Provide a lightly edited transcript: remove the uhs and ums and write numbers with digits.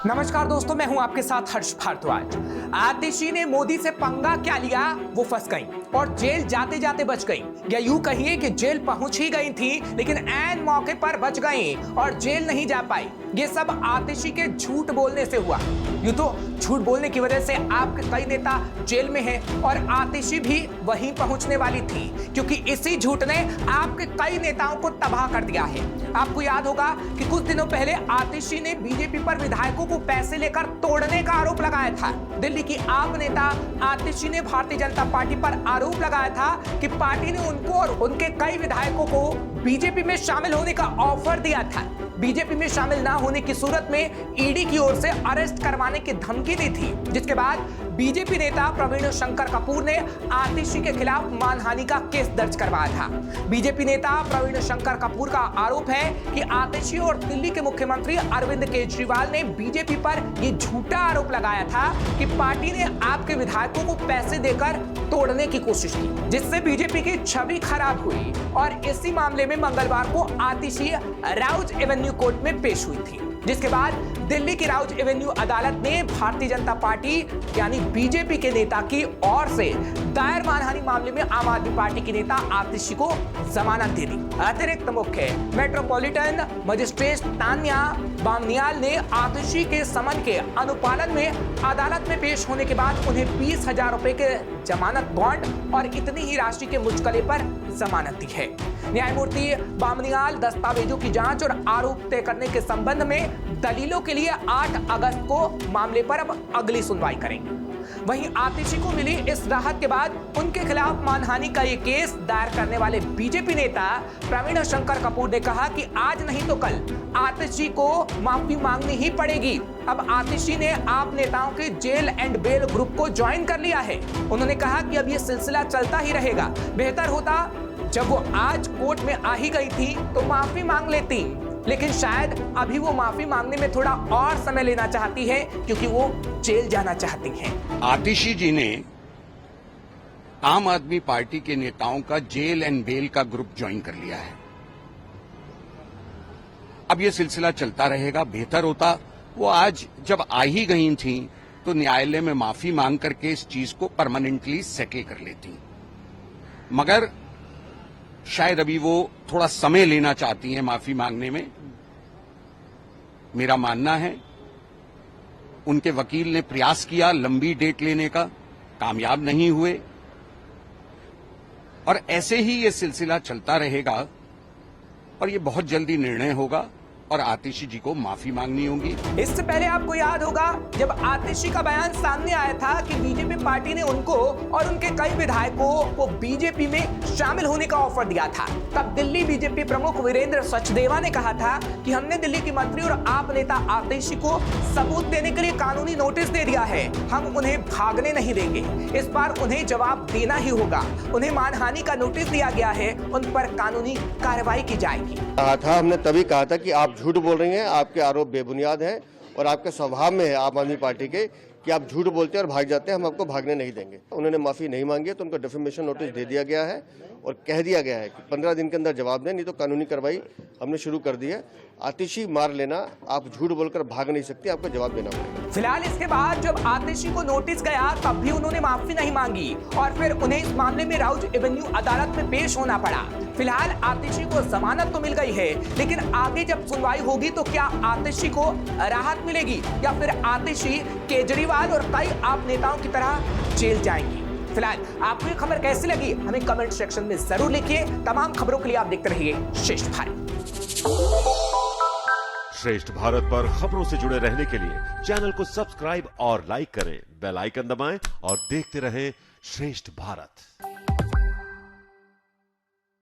नमस्कार दोस्तों, मैं हूं आपके साथ हर्ष भारद्वाज। आतिशी ने मोदी से पंगा क्या लिया, वो फंस गई और जेल जाते जाते बच गई, या यूं कहिए कि जेल पहुंच ही गई थी लेकिन ऐन मौके पर बच गई और जेल नहीं जा पाई। ये सब आतिशी के झूठ बोलने से हुआ। यूं तो झूठ बोलने की वजह से आपके कई नेता जेल में हैं और आतिशी भी वहीं पहुंचने वाली थी, क्योंकि इसी झूठ ने आपके कई नेताओं को तबाह कर दिया है। आपको याद होगा कि कुछ दिनों पहले आतिशी ने बीजेपी पर विधायकों को पैसे लेकर तोड़ने का आरोप लगाया था। दिल्ली की आप नेता आतिशी ने भारतीय जनता पार्टी पर आरोप लगाया था कि पार्टी ने उनको और उनके कई विधायकों को बीजेपी में शामिल होने का ऑफर दिया था। बीजेपी में शामिल ना होने की सूरत में ईडी की ओर से अरेस्ट करवाने की धमकी दी थी, जिसके बाद बीजेपी नेता प्रवीण शंकर कपूर ने आतिशी के खिलाफ मानहानि का केस दर्ज करवाया था। बीजेपी नेता प्रवीण शंकर कपूर का आरोप है कि आतिशी और दिल्ली के मुख्यमंत्री अरविंद केजरीवाल ने बीजेपी पर यह झूठा आरोप लगाया था कि पार्टी ने आपके विधायकों को पैसे देकर तोड़ने की कोशिश की, जिससे बीजेपी की छवि खराब हुई। और इसी मामले में मंगलवार को आतिशी राउज एवेन्यू कोर्ट में पेश हुई थी, जिसके बाद दिल्ली की राउज एवेन्यू अदालत ने भारतीय जनता पार्टी यानी बीजेपी के नेता की ओर से दायर मानहानि मामले में आम आदमी पार्टी की नेता आतिशी को जमानत दे दी। अतिरिक्त मुख्य मेट्रोपॉलिटन मजिस्ट्रेट तान्या बामनियाल ने आतिशी के समन के अनुपालन में अदालत में पेश होने के बाद उन्हें 20,000 रुपए के जमानत बॉन्ड और इतनी ही राशि के मुचकले पर जमानत दी है। न्यायमूर्ति बामनियाल दस्तावेजों की जांच और आरोप तय करने के संबंध में दलीलों के लिए 8 अगस्त को मामले पर अब अगली सुनवाई करेंगे। वहीं आतिशी को मिली इस राहत के बाद उनके खिलाफ मानहानि का ये केस दायर करने वाले बीजेपी नेता प्रवीण शंकर कपूर ने कहा कि आज नहीं तो कल आतिशी को माफी मांगनी ही पड़ेगी। अब आतिशी ने आप नेताओं के जेल एंड बेल ग्रुप को ज्वाइन कर लिया है। उन्होंने कहा कि अब ये सिलसिला चलता ही रहेगा। बेहतर होता जब वो आज कोर्ट में आ ही गई थी तो माफी मांग लेती, लेकिन शायद अभी वो माफी मांगने में थोड़ा और समय लेना चाहती है, क्योंकि वो जेल जाना चाहती हैं। आतिशी जी ने आम आदमी पार्टी के नेताओं का जेल एंड बेल का ग्रुप ज्वाइन कर लिया है। अब ये सिलसिला चलता रहेगा। बेहतर होता वो आज जब आ ही गई थी तो न्यायालय में माफी मांग करके इस चीज को परमानेंटली सेटल कर लेती, मगर शायद अभी वो थोड़ा समय लेना चाहती हैं माफी मांगने में। मेरा मानना है उनके वकील ने प्रयास किया लंबी डेट लेने का, कामयाब नहीं हुए, और ऐसे ही ये सिलसिला चलता रहेगा और ये बहुत जल्दी निर्णय होगा और आतिशी जी को माफी मांगनी होगी। इससे पहले आपको याद होगा जब आतिशी का बयान सामने आया था कि बीजेपी पार्टी ने उनको और उनके कई विधायकों को बीजेपी में शामिल होने का ऑफर दिया था, तब दिल्ली बीजेपी प्रमुख वीरेंद्र सचदेवा ने कहा था कि हमने दिल्ली की मंत्री और आप नेता आतिशी को सबूत देने के लिए कानूनी नोटिस दे दिया है, हम उन्हें भागने नहीं देंगे। इस बार उन्हें जवाब देना ही होगा। उन्हें मानहानि का नोटिस दिया गया है, उन पर कानूनी कार्रवाई की जाएगी। कहा था, हमने तभी कहा था कि आप झूठ बोल रही हैं, आपके आरोप बेबुनियाद हैं और आपके स्वभाव में है आम आदमी पार्टी के कि आप झूठ बोलते हैं और भाग जाते हैं, हम आपको भागने नहीं देंगे। उन्होंने माफी नहीं मांगी तो उनको डिफेमेशन नोटिस दे दिया गया है और कह दिया गया है कि 15 दिन के अंदर जवाब दें, नहीं तो कानूनी कार्रवाई हमने शुरू कर दी है। आतिशी मार लेना, आप झूठ बोलकर भाग नहीं सकती, आपको जवाब देना पड़ेगा। फिलहाल इसके बाद जब आतिशी को नोटिस गया तब भी उन्होंने माफी नहीं मांगी और फिर उन्हें इस मामले में राउज एवेन्यू अदालत में पेश होना पड़ा। फिलहाल आतिशी को जमानत तो मिल गई है, लेकिन आगे जब सुनवाई होगी तो क्या आतिशी को राहत मिलेगी या फिर आतिशी केजरीवाल और कई आप नेताओं की तरह जेल जाएंगी? फिलहाल आपको ये खबर कैसी लगी हमें कमेंट सेक्शन में जरूर लिखिए। तमाम खबरों के लिए आप देखते रहिए श्रेष्ठ भारत। श्रेष्ठ भारत पर खबरों से जुड़े रहने के लिए चैनल को सब्सक्राइब और लाइक करें, बेल आइकन दबाएं और देखते रहें श्रेष्ठ भारत।